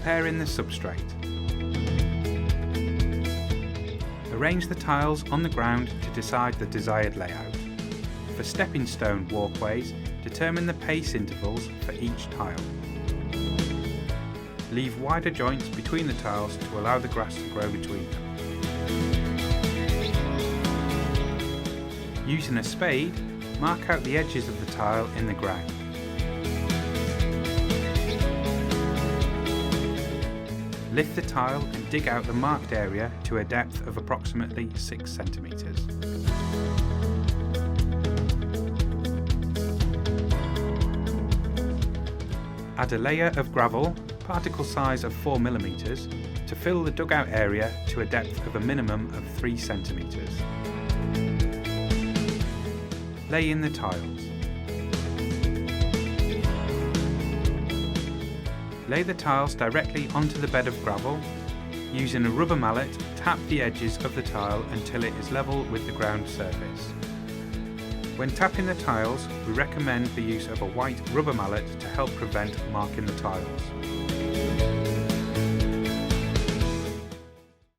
preparing the substrate. Arrange the tiles on the ground to decide the desired layout. For stepping stone walkways, determine the pace intervals for each tile. Leave wider joints between the tiles to allow the grass to grow between them. Using a spade, mark out the edges of the tile in the ground. Lift the tile and dig out the marked area to a depth of approximately 6 centimetres. Add a layer of gravel, particle size of 4 mm, to fill the dugout area to a depth of a minimum of 3 centimetres. Lay in the tiles. Lay the tiles directly onto the bed of gravel. Using a rubber mallet, tap the edges of the tile until it is level with the ground surface. When tapping the tiles, we recommend the use of a white rubber mallet to help prevent marking the tiles.